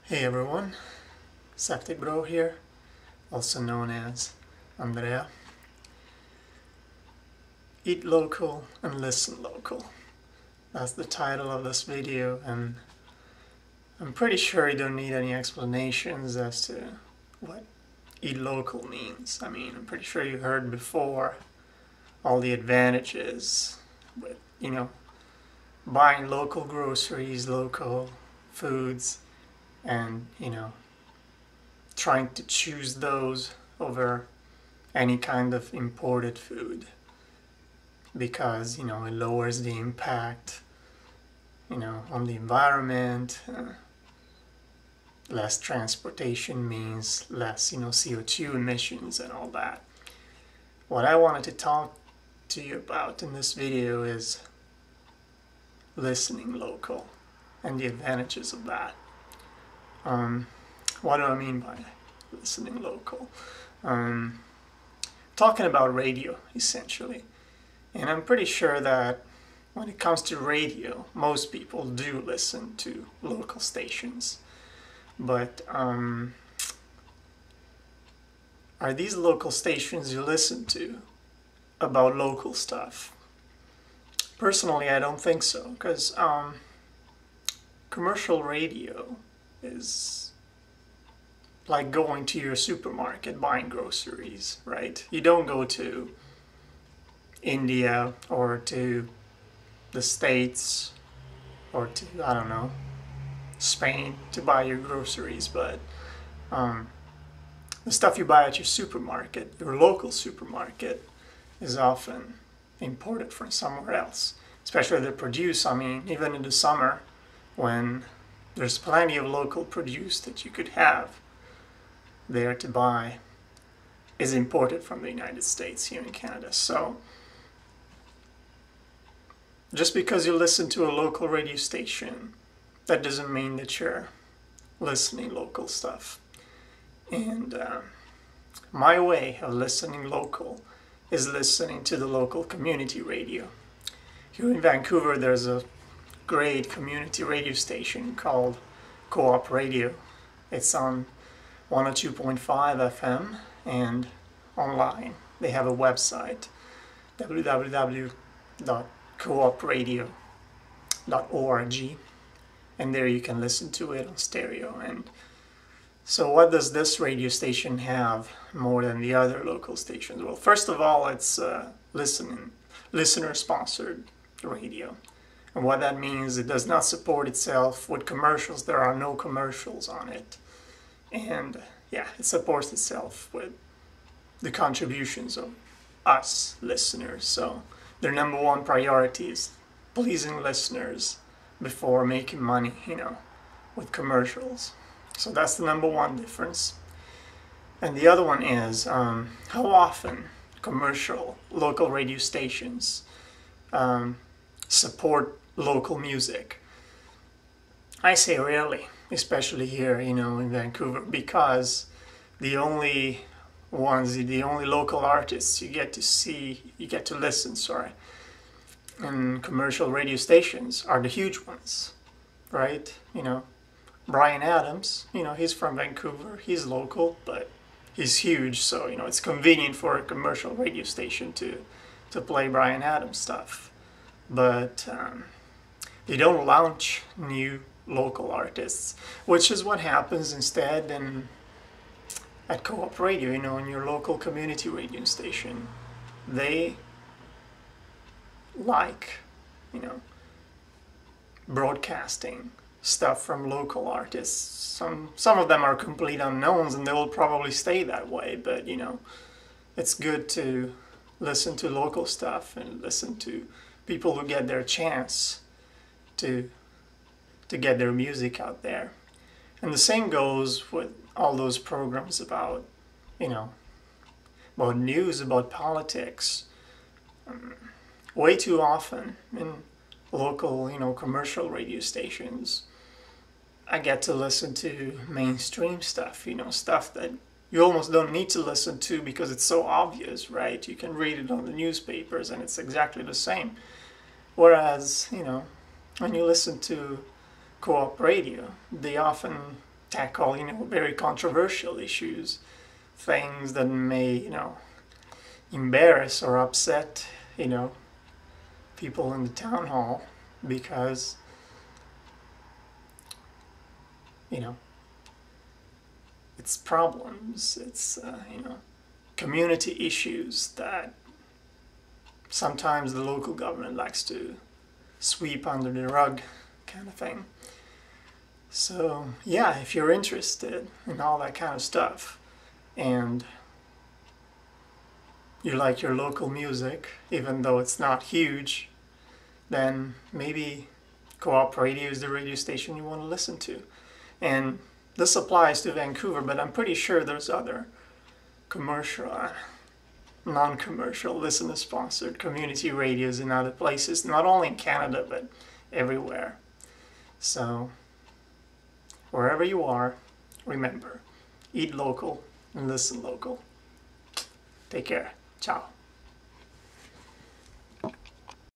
Hey everyone, Septic Bro here, also known as Andrea. Eat local and listen local. That's the title of this video, and I'm pretty sure you don't need any explanations as to what eat local means. I mean, I'm pretty sure you heard before all the advantages with, buying local groceries, local foods, and trying to choose those over any kind of imported food because it lowers the impact on the environment. Less transportation means less CO2 emissions and all that. What I wanted to talk to you about in this video is listening local and the advantages of that. What do I mean by listening local? Talking about radio, essentially. And I'm pretty sure that when it comes to radio, most people do listen to local stations. But are these local stations you listen to about local stuff? Personally, I don't think so, because commercial radio is like going to your supermarket buying groceries, right? You don't go to India or to the States or to, I don't know, Spain to buy your groceries, but the stuff you buy at your supermarket, your local supermarket, is often imported from somewhere else. Especially the produce, I mean, even in the summer when there's plenty of local produce that you could have there to buy is imported from the United States here in Canada. So just because you listen to a local radio station, that doesn't mean that you're listening local stuff. And my way of listening local is listening to the local community radio. Here in Vancouver, there's a great community radio station called Co-op Radio. It's on 102.5 FM and online. They have a website, www.coopradio.org, and there you can listen to it on stereo. And so what does this radio station have more than the other local stations? Well, first of all, it's listener-sponsored radio. And what that means, it does not support itself with commercials. There are no commercials on it. And yeah, it supports itself with the contributions of us listeners. So their number one priority is pleasing listeners before making money, with commercials. So that's the number one difference. And the other one is how often commercial local radio stations support local music. I say rarely, especially here, in Vancouver, because the only local artists you get to listen, in commercial radio stations are the huge ones, right? Bryan Adams, he's from Vancouver, he's local, but he's huge, so, it's convenient for a commercial radio station to play Bryan Adams stuff. But they don't launch new local artists, which is what happens instead at Co-op Radio, in your local community radio station. They like, broadcasting stuff from local artists. Some of them are complete unknowns, and they will probably stay that way, but it's good to listen to local stuff and listen to people who get their chance to get their music out there. And the same goes with all those programs about about news, about politics. Way too often in local commercial radio stations, I get to listen to mainstream stuff, stuff that you almost don't need to listen to because it's so obvious, right? You can read it on the newspapers and it's exactly the same. Whereas, when you listen to Co-op Radio, they often tackle, very controversial issues, things that may, embarrass or upset, people in the town hall because, it's problems, it's, community issues that sometimes the local government likes to sweep under the rug kind of thing. So yeah, if you're interested in all that kind of stuff and you like your local music, even though it's not huge, then maybe Co-op Radio is the radio station you want to listen to. And this applies to Vancouver, but I'm pretty sure there's other commercial, non-commercial, listener-sponsored community radios in other places, not only in Canada, but everywhere. So, wherever you are, remember, eat local and listen local. Take care. Ciao.